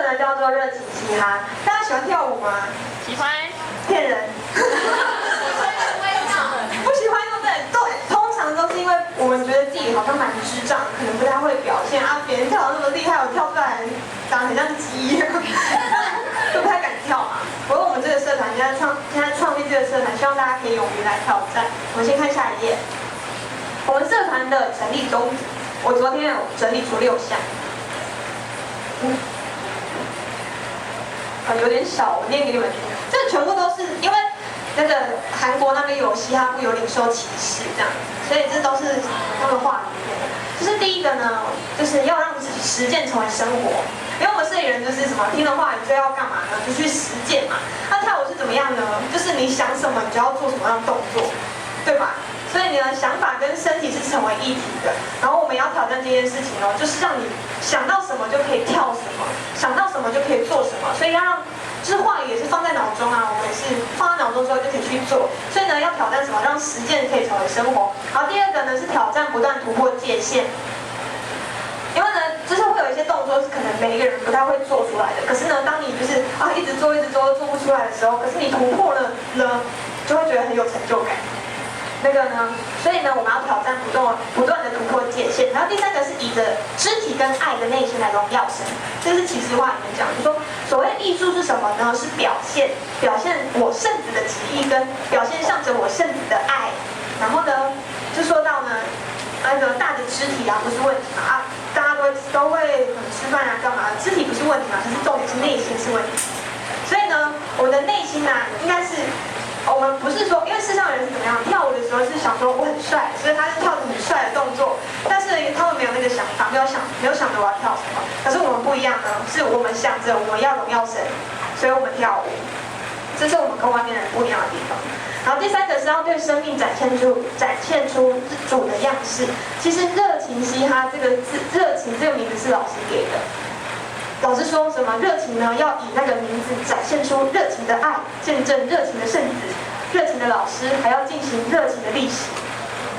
呢叫做热情嘻哈。大家喜欢跳舞吗？喜欢。骗人。不喜欢对不对？对，通常都是因为我们觉得自己好像蛮智障，可能不太会表现啊。别人跳得那么厉害，我跳出来长得很像鸡一样，就不太敢跳嘛。不过我们这个社团现在创立这个社团，希望大家可以勇于来挑战。我们先看下一页。我们社团的成立宗旨，我昨天有整理出6项。有点少，我念给你们听。这全部都是因为那个韩国那边有嘻哈部有领受歧视这样，所以这都是他们话里面的。就是第一个呢，就是要让实践成为生活。因为我们摄影人就是什么，听了话你就要干嘛呢？就去实践嘛。那跳舞是怎么样呢？就是你想什么，你就要做什么样的动作，对吧？所以你的想法跟身体是成为一体的。然后我们要挑战这件事情哦，就是让你想到什么就可以跳什么，想到什么就可以做什么。所以要让，就是话语也是放在脑中啊，我们也是放在脑中之后就可以去做。所以呢，要挑战什么，让实践可以成为生活。然后第二个呢是挑战不断突破界限。因为呢，就是会有一些动作是可能每一个人不太会做出来的。可是呢，当你就是一直做做不出来的时候，可是你突破了呢，就会觉得很有成就感。那个呢，所以呢，我们要挑战不断的突破界限。然后第三个是以着肢体跟爱的内心来荣耀神，这是启示话里面讲，就说所谓艺术是什么呢？是表现我圣子的旨意跟表现向着我圣子的爱。然后呢，就说到呢，那个大的肢体啊不是问题嘛大家都会吃饭啊干嘛，肢体不是问题嘛，可是重点是内心是问题。所以呢，我的内心啊应该是。我们不是说，因为世上人是怎么样，跳舞的时候是想说我很帅，所以他是跳着很帅的动作，但是他们没有那个想法，没有想着我要跳什么。可是我们不一样呢，是我们想着我们要荣耀神，所以我们跳舞，这是我们跟外面人不一样的地方。然后第三个是要对生命展现出主的样式。其实热情嘻哈这个字，热情这个名字是老师给的。老师说什么热情呢？要以那个名字展现出热情的爱，见证热情的圣子，热情的老师，还要进行热情的历史。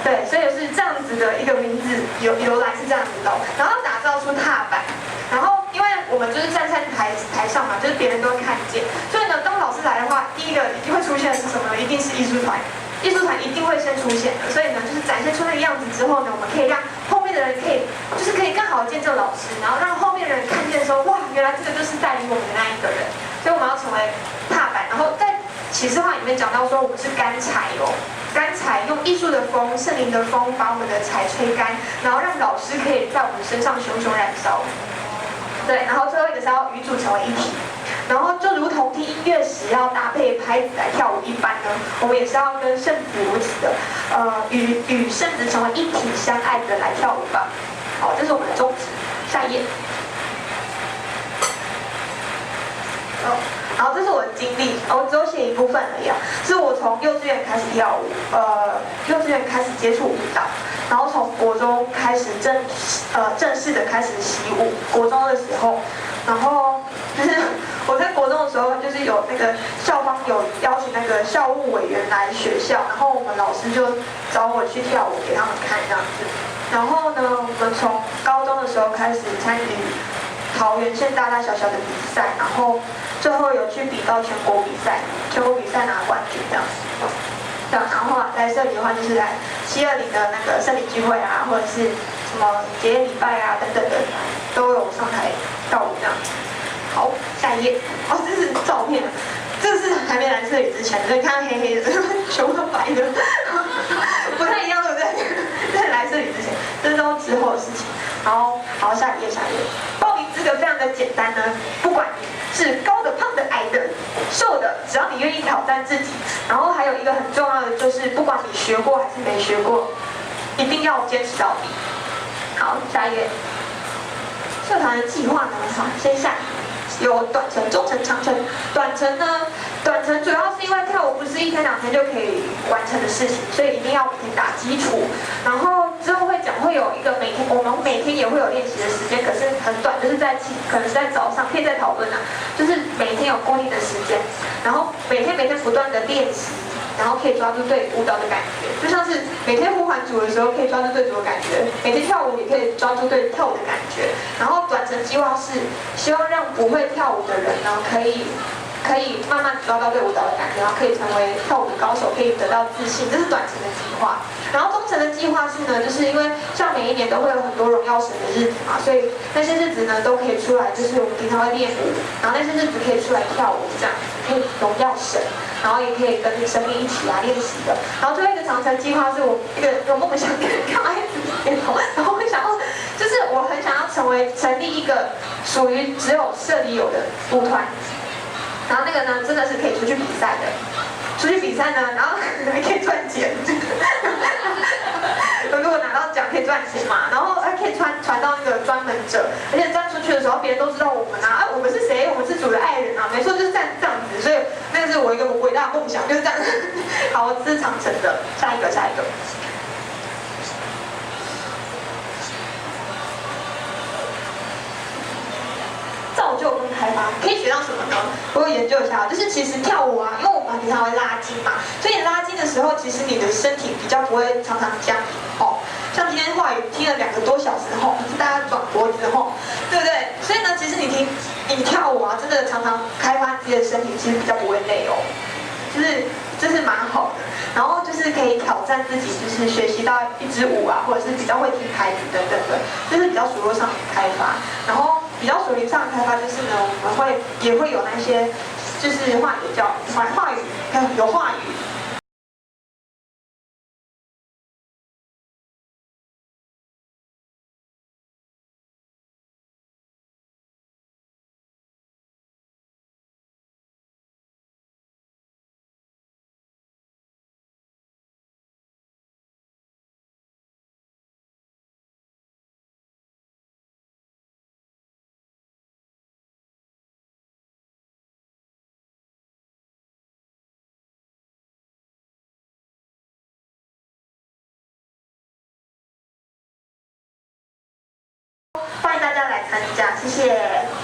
对，所以是这样子的一个名字由来是这样子的。然后打造出踏板，然后因为我们就是站在台上嘛，就是别人都会看见，所以呢，当老师来的话，第一个一定会出现的是什么呢？一定是艺术团。艺术团一定会先出现的，所以呢，就是展现出那个样子之后呢，我们可以让后面的人可以更好的见证老师，然后让后面的人看见说，哇，原来这个就是带领我们的那一个人，所以我们要成为踏板。然后在启示话里面讲到说，我们是干柴哦，干柴用艺术的风、圣灵的风把我们的柴吹干，然后让老师可以在我们身上熊熊燃烧。对，然后最后一个是要与主成为一体。然后就如同听音乐时要搭配拍子来跳舞一般呢，我们也是要跟圣子如此的，与圣子成为一体相爱的来跳舞吧。好，这是我们的宗旨。下一页。然后这是我的经历，我只有写一部分而已啊。是我从幼稚园开始跳舞，幼稚园开始接触舞蹈，然后从国中开始正式的开始习舞。国中的时候，然后就是我在国中的时候，就是有那个校方有邀请那个校务委员来学校，然后我们老师就找我去跳舞给他们看这样子。然后呢，我们从高中的时候开始参与桃园县大大小小的比赛，然后最后有去比到全国比赛拿冠军这样子。对，然后来这里的话就是来720的那个圣礼聚会啊，或者是什么节礼拜啊等等的，都有上台跳舞这样。好，下一页。这是照片，这是还没来这里之前，所以看到黑黑的，全部都白的，不太一样，对不对？在来这里之前，这都之后的事情。然后，好，下一页。报名资格非常的简单呢，不管你是高的、胖的、矮的、瘦的，只要你愿意挑战自己。然后还有一个很重要的就是，不管你学过还是没学过，一定要坚持到底。好，下一页。社团的计划呢？好，先下。有短程、中程、长程。短程呢，短程主要是因为跳舞不是1天2天就可以完成的事情，所以一定要每天打基础。然后之后会有一个我们每天也会有练习的时间，可是很短，就是可能是在早上，可以再讨论啊。就是每天有固定的时间，然后每天不断的练习，然后可以抓住对舞蹈的感觉，就像是每天呼唤组的时候可以抓住对组的感觉，每天跳舞也可以抓住对跳舞的感觉。然后短程计划是希望让不会跳舞的人呢，可以慢慢抓到对舞蹈的感觉，然后可以成为跳舞的高手，可以得到自信，这是短程的计划。然后中程的计划是呢，就是因为像每一年都会有很多荣耀神的日子嘛，所以那些日子呢都可以出来，就是我们平常会练舞，然后那些日子可以出来跳舞，这样可以荣耀神，然后也可以跟神明一起来练习的。然后最后一个长程计划是我一个有梦想跟刚开始点头，然后我想要，就是我很想要成立一个属于只有社里有的舞团。然后那个呢，真的是可以出去比赛的，出去比赛呢，然后还可以赚钱。如果拿到奖可以赚钱嘛，然后还可以传到那个专门者，而且站出去的时候，别人都知道我们啊，我们是谁？我们是主的爱人啊，没错，就是这样子。所以那个是我一个伟大的梦想，就是这样。好，这是长程的，下一个。造就跟开发可以学到什么呢？我有研究一下，就是其实跳舞啊，因为我们平常会拉筋嘛，所以你拉筋的时候，其实你的身体比较不会常常僵硬哦。像今天话语听了2个多小时后，大家转脖子后，对不对？所以呢，其实你跳舞啊，真的常常开发自己的身体，其实比较不会累哦。就是蛮好的，然后就是可以挑战自己，就是学习到一支舞啊，或者是比较会听拍子等等的，就是比较熟络上的开发。然后比较属灵上的开发就是呢，我们也会有那些就是话语有话语。欢迎大家来参加，谢谢。